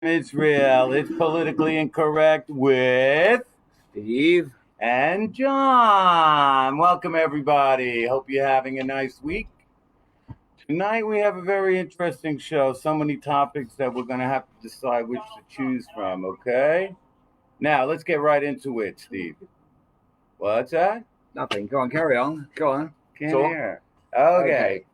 It's real. It's politically incorrect with Steve. and John. Welcome, everybody. Hope you're having a nice week. Tonight, we have a very interesting show. So many topics that we're going to have to decide which to choose from, okay? Now, let's get right into it, Steve. What's that? Nothing. Go on, carry on. Go on. Can't Talk. hear. Okay.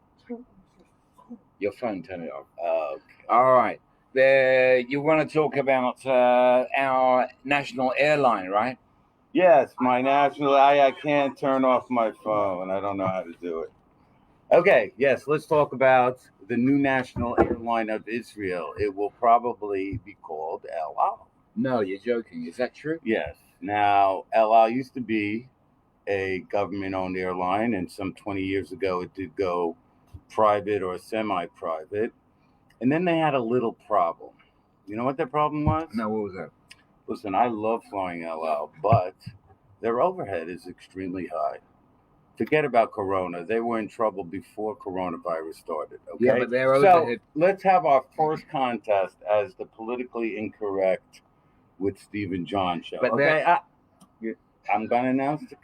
Your phone, turn it off. Okay. All right. You want to talk about our national airline, right? Yes, my national. I can't turn off my phone. I don't know how to do it. Okay, yes, let's talk about the new national airline of Israel. It will probably be called El Al. No, you're joking. Is that true? Yes. Now, El Al used to be a government owned airline, and some 20 years ago it did go private or semi private. And then they had a little problem. You know what their problem was? No, what was that? Listen, I love flying El Al, but their overhead is extremely high. Forget about Corona. They were in trouble before coronavirus started. Okay. Yeah, but their so overhead. let's have our first contest as the politically incorrect with Steve and John show. But okay. I'm gonna announce the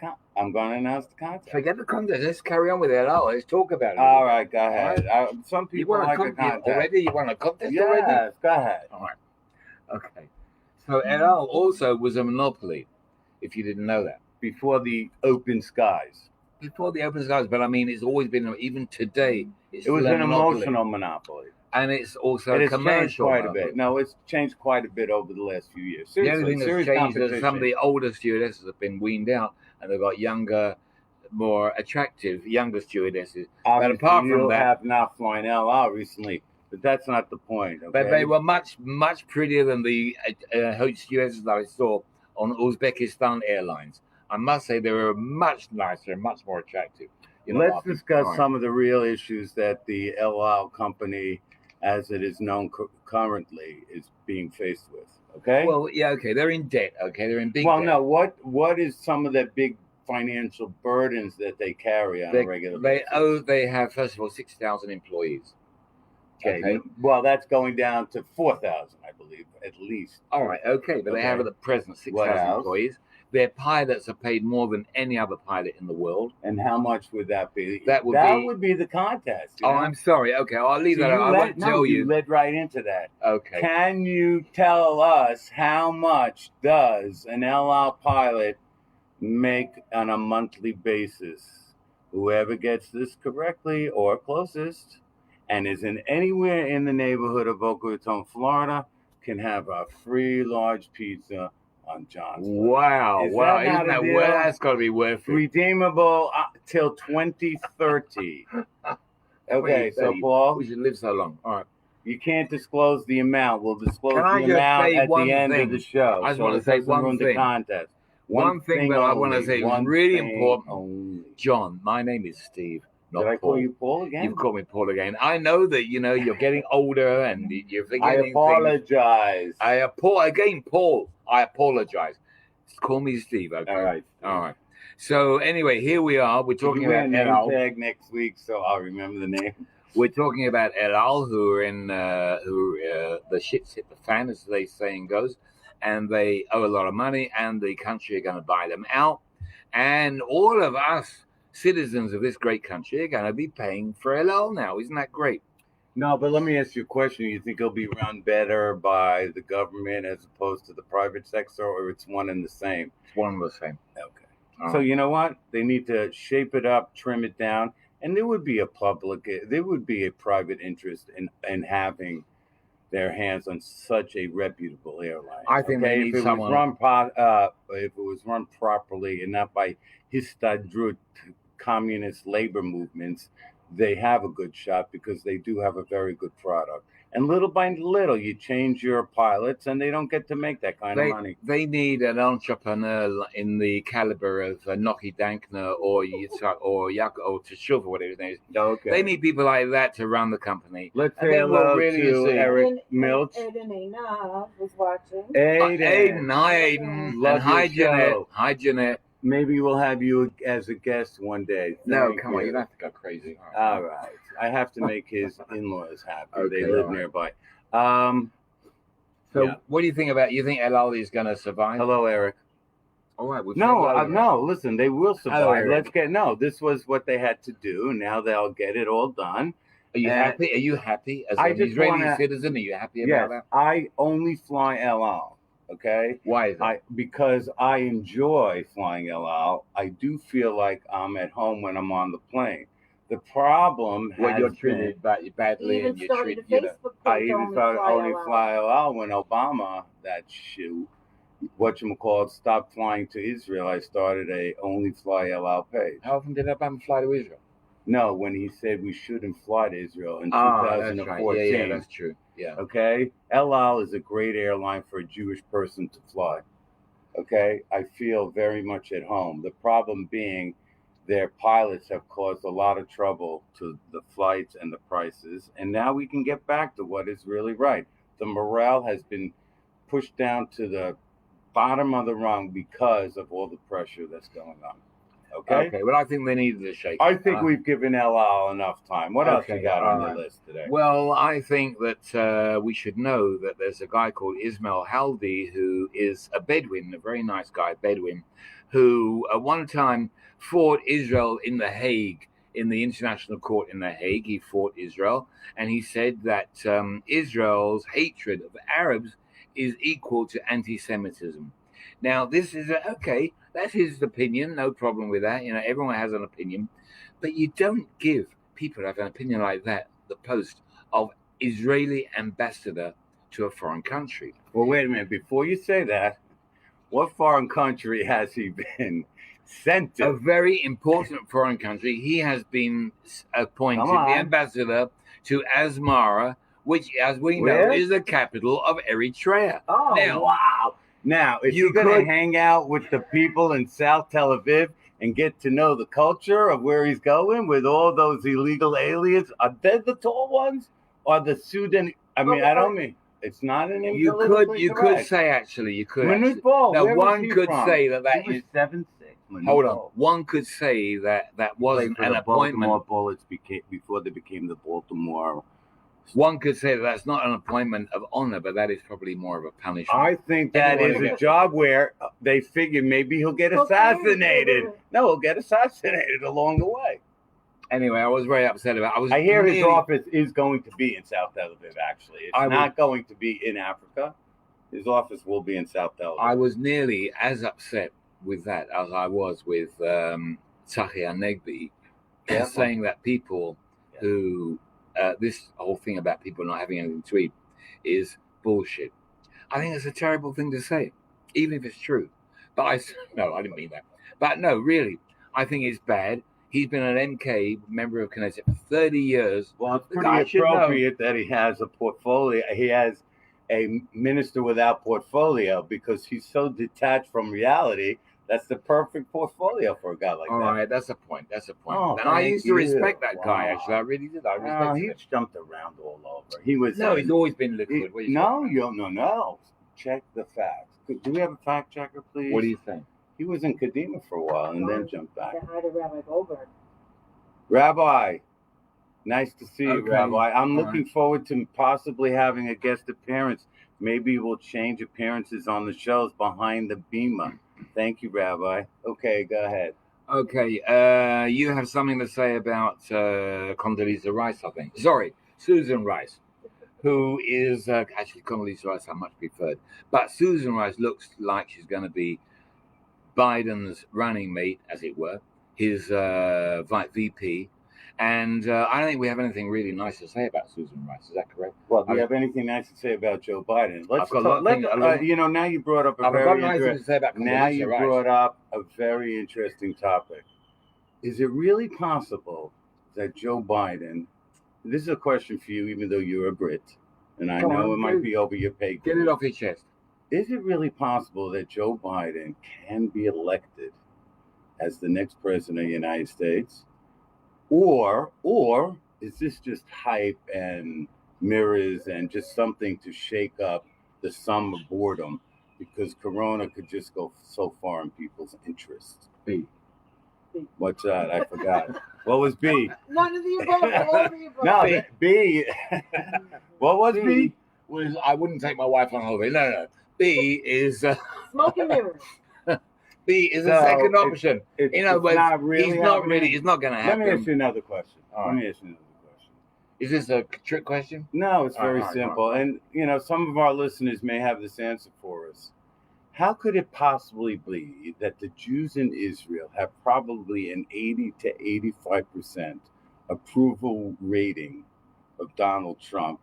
contest. Forget the contest. Let's carry on with it. Let's talk about it. All right, go ahead. Some people want like a a contest already. You want a contest yes, already? Yes, go ahead. All right. Okay. So El Al also was a monopoly, if you didn't know that. Before the open skies. Before the open skies, but I mean, it's always been, even today, it was an emotional monopoly. And it's also a commercial quite a bit. No, it's changed quite a bit over the last few years. Seriously, the only thing that's changed is some of the older stewardesses have been weaned out, and they've got younger, more attractive, younger stewardesses. Obviously, but apart from that, have not flown El Al recently, but that's not the point. Okay? But they were much prettier than the stewardesses that I saw on Uzbekistan Airlines. I must say they were much nicer and much more attractive. Let's discuss some of the real issues that the El Al company, as it is known currently, is being faced with. Okay. Well, yeah, okay. They're in debt. Okay, they're in big. Well, debt. no. What is some of the big financial burdens that they carry on a regular basis? They have, first of all, 6,000 employees. Okay. Well, that's going down to 4,000, I believe, at least. All right. Okay, but they have at the present 6,000 employees. Their pilots are paid more than any other pilot in the world. And how much would that be? That would be the contest. Oh, I'm sorry. Okay, I'll leave that. I won't tell you. You led right into that. Okay. Can you tell us how much does an El Al pilot make on a monthly basis? Whoever gets this correctly or closest and is anywhere in the neighborhood of Boca Raton, Florida, can have a free large pizza on John's. Wow! Isn't that that's got to be worth it. Redeemable till 2030. Okay, so Paul, we should live so long. All right. You can't disclose the amount. We'll disclose the amount at the end of the show. I just want to say one thing. Contest. One thing that I want to say is really important. John, my name is Steve. Did I call you Paul again? You've called me Paul again. I know that you're getting older and you're forgetting. I apologize. Paul. I apologize. Call me Steve. Okay? All right. All right. So anyway, here we are. We're talking about El Al. Tag next week, so I'll remember the name. We're talking about El Al, who are in the shit's hit the fan, as the saying goes, and they owe a lot of money, and the country are going to buy them out, and all of us citizens of this great country are going to be paying for El Al now. Isn't that great? No, but let me ask you a question. You think it'll be run better by the government as opposed to the private sector, or it's one and the same? It's one and the same. Okay. So you know what? They need to shape it up, trim it down, and there would be a private interest in having their hands on such a reputable airline. I think they need someone. If it was run properly and not by Histadrut communist labor movements, they have a good shot because they do have a very good product. And little by little, you change your pilots, and they don't get to make that kind of money. They need an entrepreneur in the caliber of Noki Dankner or Yitzhak or Yaakov or Teshuva, whatever his name is. Okay. They need people like that to run the company. Let's say hello to Eric Milch. Aiden was watching. Aiden. Hi, Aiden. And hi, Jeanette. Hi, Jeanette. Maybe we'll have you as a guest one day. No, come on, you don't have to go crazy. All right. I have to make his in-laws happy. Okay, they live nearby. So, Yeah. what do you think about? You think El Al is going to survive? Hello, Eric. All right. We've No, said hello. no. Listen, they will survive. Eric. This was what they had to do. Now they'll get it all done. Are you And happy? Are you happy as I an just Israeli wanna- citizen? Are you happy Yes, about that? I only fly El Al. Okay. Why is that? Because I enjoy flying El Al. I do feel like I'm at home when I'm on the plane. The problem Well, has you're been, treated badly, Even and you started a treat Facebook I page even thought only LOL. fly El Al when Obama, that shoe, whatchamacallit, stopped flying to Israel. I started a only fly El Al page. How often did Obama fly to Israel? No, when he said we shouldn't fly to Israel in That's 2014. right. Yeah, that's true. Yeah. Okay, El Al is a great airline for a Jewish person to fly. Okay, I feel very much at home. The problem being, their pilots have caused a lot of trouble to the flights and the prices, and now we can get back to what is really right. The morale has been pushed down to the bottom of the rung because of all the pressure that's going on. Okay. Well, I think they needed a shake. I think we've given El Al enough time. What else you got on your list today? Well, I think that we should know that there's a guy called Ismail Haldi who is a Bedouin, a very nice guy, Bedouin, who at one time fought Israel in The Hague, in the International Court in The Hague. He fought Israel, and he said that Israel's hatred of Arabs is equal to anti-Semitism. Now, this is okay. That's his opinion. No problem with that. You know, everyone has an opinion, but you don't give people who have an opinion like that the post of Israeli ambassador to a foreign country. Well, wait a minute. Before you say that, what foreign country has he been sent to? A very important foreign country. He has been appointed the ambassador to Asmara, which, as we know, is the capital of Eritrea. Oh, now, wow. Now, is he going to hang out with the people in South Tel Aviv and get to know the culture of where he's going with all those illegal aliens? Are they the tall ones? Or the Sudan? I mean, I don't mean, it's not an you could say, actually, you could. Now, one could say that he was 7'6". Hold on. One could say that wasn't an appointment. Baltimore Bullets before they became the Baltimore. One could say that that's not an appointment of honor, but that is probably more of a punishment. I think that is a job where they figure maybe he'll get assassinated. No, he'll get assassinated along the way. Anyway, I was very upset about it. I hear his office is going to be in South Tel Aviv, actually. It's not going to be in Africa. His office will be in South Tel Aviv. I was nearly as upset with that as I was with Tzachi Hanegbi, saying that people who... this whole thing about people not having anything to eat is bullshit. I think it's a terrible thing to say, even if it's true. But I didn't mean that. But no, really, I think it's bad. He's been an MK, member of Knesset, for 30 years. Well, it's pretty appropriate that he has a portfolio. He has a minister without portfolio because he's so detached from reality. That's the perfect portfolio for a guy like that. All right, that's a point. Oh, and I used to respect that guy, actually. I really did. I respect him. He's jumped around all over. He was. No, he's always been liquid. No. Check the facts. Do we have a fact checker, please? What do you think? He was in Kadima for a while and then jumped back. Say hi to Rabbi Goldberg. Rabbi, nice to see you, Rabbi. I'm looking forward to possibly having a guest appearance. Maybe we'll change appearances on the shows behind the Bima. Thank you, Rabbi. Okay, go ahead. Okay, you have something to say about Condoleezza Rice, I think. Sorry, Susan Rice, who is actually Condoleezza Rice I much preferred. But Susan Rice looks like she's going to be Biden's running mate, as it were, his VP. And I don't think we have anything really nice to say about Susan Rice. Is that correct? Well, do you have anything nice to say about Joe Biden? Now you brought up a very interesting topic. Is it really possible that Joe Biden? This is a question for you, even though you're a Brit, and I know it might be over your pay grade. Get it off your chest. Is it really possible that Joe Biden can be elected as the next president of the United States? Or is this just hype and mirrors and just something to shake up the sum of boredom? Because Corona could just go so far in people's interests. B. What's that? I forgot. What was B? None of the above. All of the above. No, B. What was B? was I wouldn't take my wife on holiday. No. B is Smoke and mirrors. B is a So, second option. It's, You know, it's but not really he's not happening. really. It's not going to Let me happen. ask you another question. All Let right. me ask you another question. Is this a trick question? No, it's very All right. simple. And, some of our listeners may have this answer for us. How could it possibly be that the Jews in Israel have probably an 80 to 85% approval rating of Donald Trump,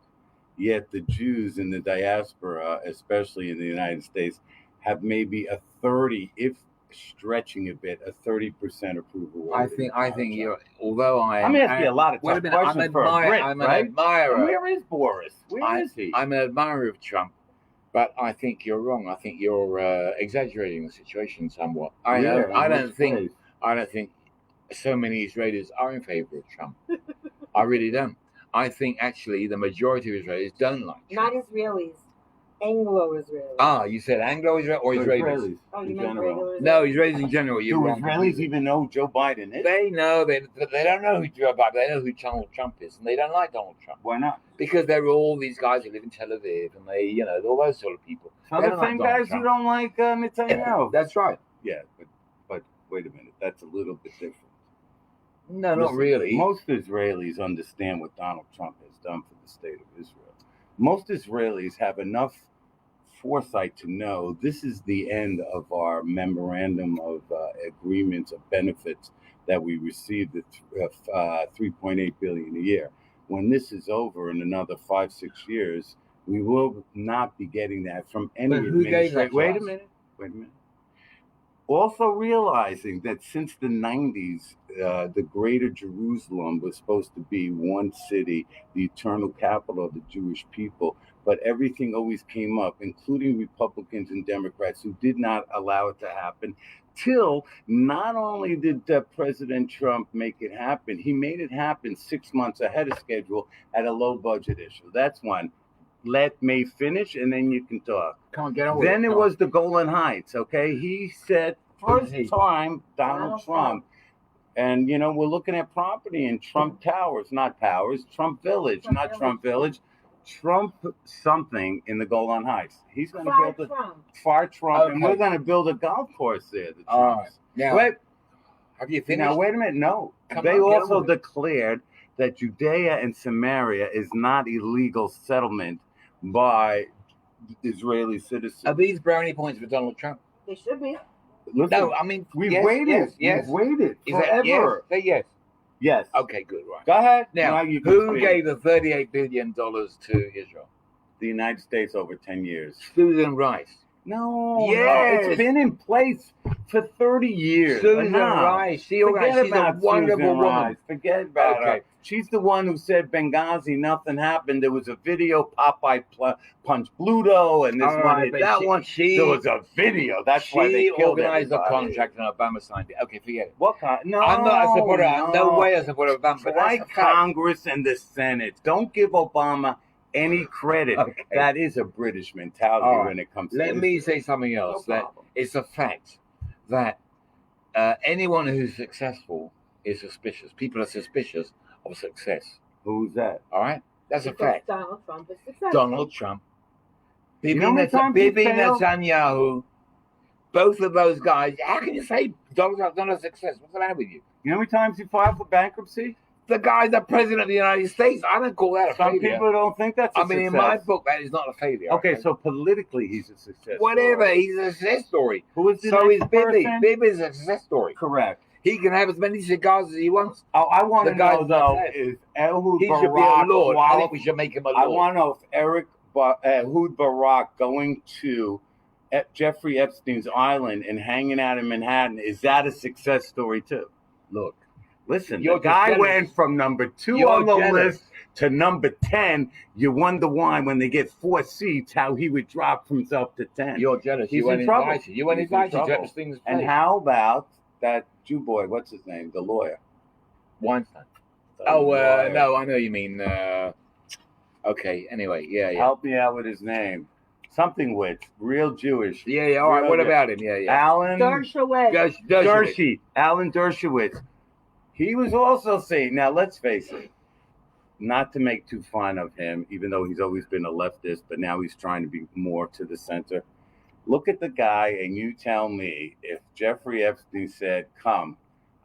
yet the Jews in the diaspora, especially in the United States, have maybe a 30, if stretching a bit, a 30% approval rating? I think you're. Although I'm asking you a lot of wait a tough minute, questions for a Brit, I'm right? an admirer. And where is Boris? Where is he? I'm an admirer of Trump, but I think you're wrong. I think you're exaggerating the situation somewhat. I don't think so many Israelis are in favor of Trump. I really don't. I think actually the majority of Israelis don't like Trump. Not Israelis. Anglo-Israelis. Ah, you said Anglo-Israel or Israelis? Oh, you in meant general. regular No, Israelis? Israelis in general. You're Do wrong Israelis completely. even know Joe Biden is? They know they don't know who Joe Biden. They know who Donald Trump is, and they don't like Donald Trump Why not? because there are all these guys who live in Tel Aviv, and they, all those sort of people. So They the don't like same Donald guys Trump. who don't like Netanyahu. That's right. Yeah, but wait a minute. That's a little bit different. No, not Listen, really. Most Israelis understand what Donald Trump has done for the state of Israel. Most Israelis have enough foresight to know this is the end of our memorandum of agreements of benefits that we received at $3.8 billion a year. When this is over in another 5-6 years, we will not be getting that from any But who gave that administration. to Wait us? a minute. Also realizing that since the 90s, the Greater Jerusalem was supposed to be one city, the eternal capital of the Jewish people, but everything always came up, including Republicans and Democrats, who did not allow it to happen. Till not only did President Trump make it happen, he made it happen 6 months ahead of schedule at a low budget issue. That's one. Let me finish, and then you can talk. Come on, get on Then with it was the Golan Heights, okay? He said, first time, Donald Trump. And, we're looking at property in Trump Towers, not Towers, Trump Village, not Trump Village, Trump something in the Golan Heights. He's going to build Far Trump, and we're going to build a golf course there, the Trumps. Now, Wait, have you finished? now, wait a minute, no. Come They on, get also on with it. declared that Judea and Samaria is not illegal settlement by Israeli citizens. Are these brownie points for Donald Trump? They should be. Listen, No, I mean we've yes, waited. Yes, We've waited Is that forever. yes? Say yes. Yes. Okay, good, right. Go ahead. Now, you can who speak. gave the $38 billion to Israel? The United States over 10 years? Susan Rice. No, Yes. it's been in place for 30 years. Susan Enough. Rice. She Forget organized. She's a about wonderful Susan woman. Rice. Forget about her. Okay. She's the one who said Benghazi, nothing happened. There was a video, Popeye punched Bluto, and this All one right, hit but that one. There was a video. That's why they she killed organized a everybody. contract and Obama signed it. Okay, forget it. What kind? No, I'm not a supporter. I'm no way a supporter of Obama. But Why that's a fact. Congress and the Senate? Don't give Obama any credit. Okay. That is a British mentality All right. when it comes to Let me Israel. say something else. No That problem. it's a fact that anyone who's successful is suspicious. People are suspicious of success. Who's that? All right, that's a Because fact. Donald Trump is successful. Donald Trump, You know how many times he Bibi failed? Netanyahu, both of those guys. How can you say Donald Trump's not a success? What's the matter with you? You know how many times he filed for bankruptcy? The guy's the president of the United States. I don't call that a Some failure. people don't think that's a I mean, in success. my book, that is not a failure. Okay, so politically he's a success. whatever, story. he's a success story. Who is the So is next Bibi. person? Bibi's a success story. Correct. He can have as many cigars as he wants. Oh, I want The to guy's know though not is Ehud He should be a Barak lord. I think while- we should make him a I lord. want to know if Ehud Barak going to Jeffrey Epstein's island and hanging out in Manhattan, is that a success story too? Look, Listen, You're the guy jealous. went from number 2 You're on the jealous. list to number 10. You wonder why when they get 4 seats, how he would drop himself to 10. you're jealous. He's You weren't in trouble. invited. You weren't He's in invited to trouble. Epstein's And place. how about that Jew boy, what's his name, the lawyer? Weinstein. The Oh, lawyer. no, I know you mean. Okay, anyway, yeah. Help me out with his name. Something with real Jewish. Yeah, all right, Real what good. about him? Yeah. Alan Dershowitz. Dershowitz. Alan Dershowitz. He was also saying, now let's face it, not to make too fun of him, even though he's always been a leftist, but now he's trying to be more to the center. Look at the guy and you tell me if Jeffrey Epstein said, "Come,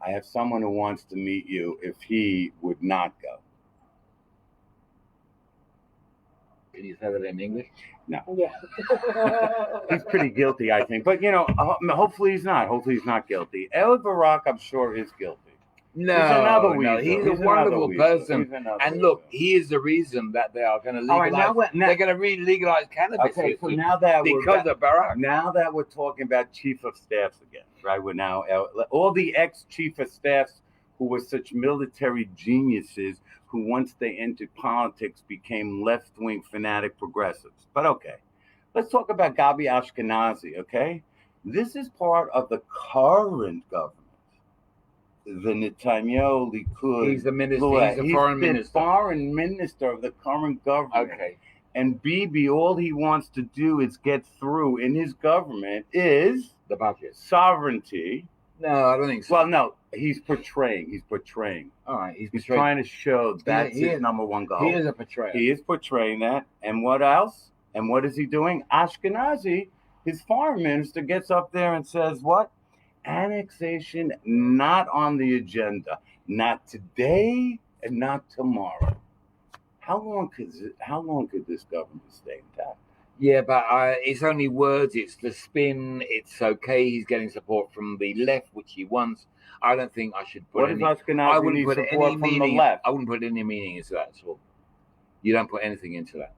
I have someone who wants to meet you," if he would not go. Can you say that in English? Yeah. He's pretty guilty, I think. But, hopefully he's not. Hopefully he's not guilty. El Barack, I'm sure, is guilty. No, another no, weasel. he's a He's another wonderful weasel. person. He's another And weasel. look, he is the reason that they are going to All right, legalize. They're going to legalize cannabis Okay, so now that because of Barack. Now that we're talking about chief of staffs again, right? We're now all the ex-chief of staffs who were such military geniuses who once they entered politics became left-wing fanatic progressives. But okay, let's talk about Gabi Ashkenazi, okay? This is part of the current government. The Netanyahu Likud. He's the minister. He's the foreign minister. Foreign minister of the current government. Okay. And Bibi, all he wants to do is get through in his government is The budget. sovereignty. No, I don't think so. Well, no, he's portraying. All right, He's trying to show that's he his is- number one goal. He is a portrayer. He is portraying that. And what else? And what is he doing? Ashkenazi, his foreign minister, gets up there and says, what? Annexation not on the agenda. Not today and not tomorrow. How long could this government stay intact? Yeah, but it's only words. It's the spin. It's okay. He's getting support from the left, which he wants. I don't think I should put What does any. I Ashkenazi wouldn't need put support any from the meaning. left? I wouldn't put any meaning into that at all. You don't put anything into that.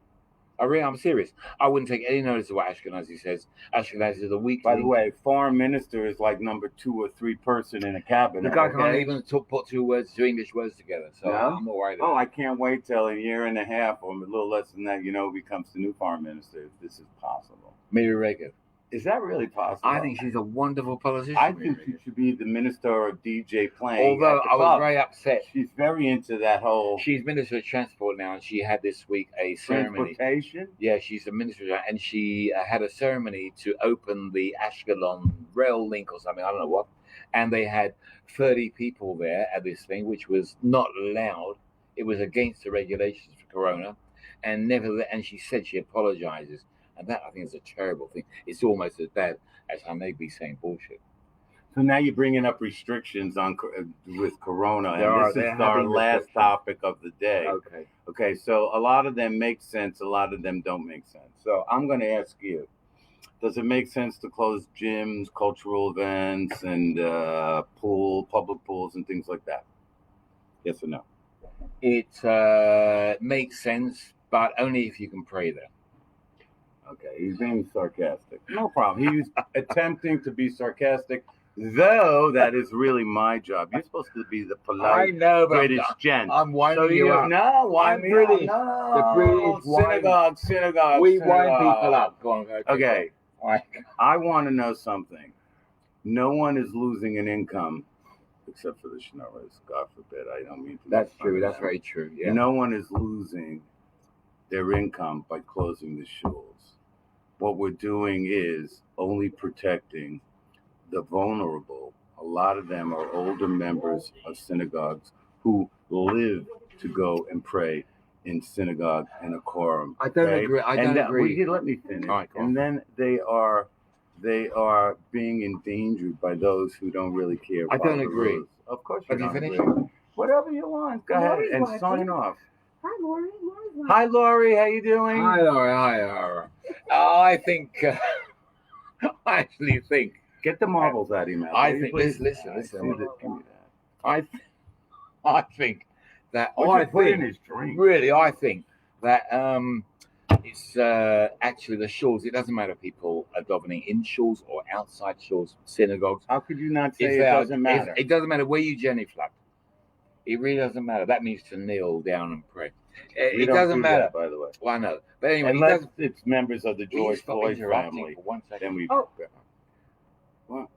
I'm serious. I wouldn't take any notice of what Ashkenazi says. Ashkenazi is a weak. By the way, foreign minister is like number 2 or 3 person in a cabinet. the guy okay? can't even put two English words together. So No? I'm all right. Oh, I can't wait till a year and a half or a little less than that, becomes the new foreign minister, if this is possible. Miri Regev. Is that really possible? I think she's a wonderful politician. I Miri think she Regev. should be the minister of DJ playing. Although at the I was club. very upset. She's very into that whole She's Minister of Transport now, and she had this week a ceremony. transportation. Yeah, she's a minister, and she had a ceremony to open the Ashkelon rail link or something. I don't know what. And they had 30 people there at this thing, which was not allowed. It was against the regulations for Corona, and she said she apologizes, and that I think is a terrible thing. It's almost as bad as I may be saying bullshit. So now you're bringing up restrictions on with Corona, and this They're is our having last restrictions. topic of the day. Okay. Okay, so a lot of them make sense, a lot of them don't make sense. So I'm going to ask you, does it make sense to close gyms, cultural events, and public pools and things like that? Yes or no? It makes sense, but only if you can pray there. Okay, he's being sarcastic. No problem. He's attempting to be sarcastic, though that is really my job. You're supposed to be the I polite know, but British gent. I'm winding So you up. no, why I'm me British. up? The No, British wind- synagogue. We wind synagogue. people up. Go on. Okay, All right. I want to know something. No one is losing an income except for the schnorrers. God forbid. I don't mean to. That's make fun true. of That's them. very true. Yeah. No one is losing their income by closing the shuls. What we're doing is only protecting the vulnerable. A lot of them are older members of synagogues who live to go and pray in synagogue and a quorum. I don't okay? agree. I don't And agree. let me finish. All right, go on. And then they are being endangered by those who don't really care. I about don't the agree. rules. Of course, Have you you don't finished? agree. Whatever you want. Go ahead Lori's and watching. sign off. Hi, Lori. Lori's watching. Hi, Lori. How you doing? Hi, Laura. Hi, Laura. I think. I actually think. Get the marbles out of your mouth. I will you think. please? Listen. Give me that. I think that. What'd I you put in think. his drink? Really, I think that it's actually the shuls. It doesn't matter people are davening in shuls or outside shuls, synagogues. How could you not say If it they are- doesn't matter? It doesn't matter where you genuflect. It really doesn't matter. That means to kneel down and pray. We It don't doesn't do matter. that, by the way. Well, I know. But anyway, it Unless doesn't. it's members of the Will you George stop Floyd interrupting family, for 1 second? then we. Oh. What?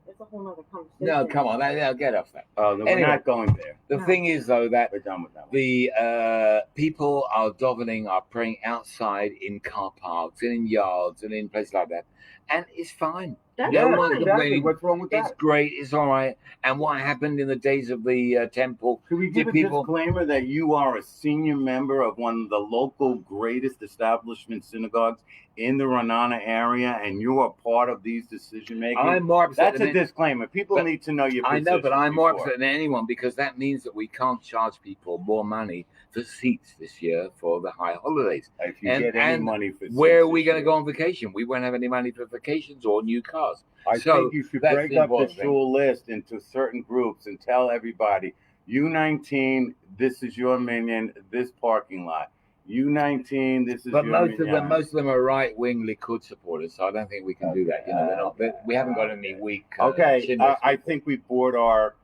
It's a whole nother conversation. No, come on. Get off that. Oh, then Anyway. we're not going there. The No. thing is, though, that We're done with that one. the people are davening, are praying outside in car parks and in yards and in places like that. And it's fine. That's No fine. one's exactly. complaining. What's wrong with It's that? great. It's all right. And what happened in the days of the temple? Should we give Did a people? disclaimer that you are a senior member of one of the local greatest establishment synagogues in the Renana area, and you are part of these decision making? I'm more upset That's than a disclaimer. People but need to know your I position. know, but I'm more before. upset than anyone because that means that we can't charge people more money for seats this year for the high holidays. If you And- get any and money for Where are seats we this going to year. go on vacation? We won't have any money for vacations or new cars. I So, think you should that's break the up the important thing. shul list into certain groups and tell everybody, U19, this is your minion, this parking lot. U19, this is But your most minion. of them are right wing Likud supporters, so I don't think we can do that. You know, they're not. We haven't got any weak. Okay, chinless I people. think we bored our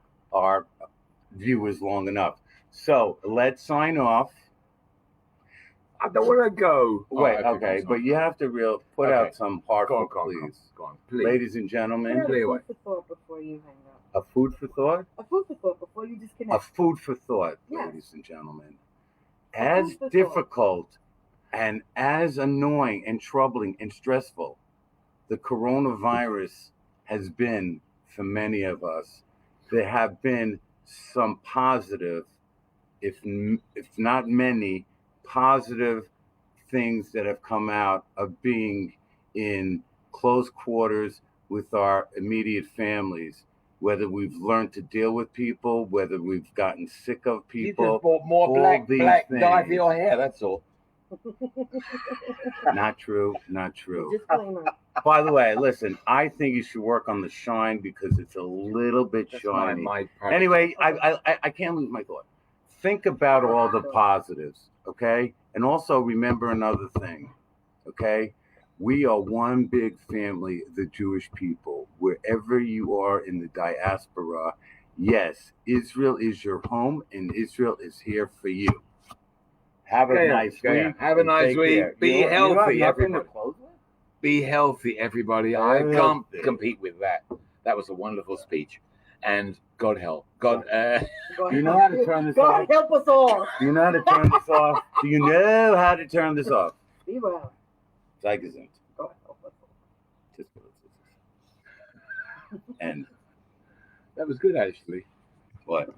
viewers long enough. So let's sign off. I don't want to go. Wait, Oh, okay, go but on. you have to put Okay. out some heartful Go on, please. go on, please. Ladies and Put gentlemen, out Clear a away. food for thought before you hang up. a food for thought. A food for thought before you A disconnect. food for thought, Yes. ladies and gentlemen. A As food for thought. difficult and as annoying and troubling and stressful the coronavirus has been for many of us, there have been some positive, if not many, positive things that have come out of being in close quarters with our immediate families. Whether we've learned to deal with people, whether we've gotten sick of You people, just bought more all black these dye for things. your hair. That's all. Not true, not true. Disclaimer. By the way, listen, I think you should work on the shine because it's a little bit That's shiny. my private- Anyway, I can't lose my thought. Think about all the positives, okay? And also remember another thing, okay? We are one big family, the Jewish people. Wherever you are in the diaspora, yes, Israel is your home and Israel is here for you. Have a Okay, nice okay. week. Have a and nice take week. care. Be You have healthy, nothing to everybody. close with? Be healthy, everybody. I Healthy. can't compete with that. That was a wonderful speech. And God help. God. God You know help how to you. turn this God off? help us all. Do you know how to turn this off? Do you know how to turn this off? Be well. Sei gesund. God help us all. And That was good, actually. what?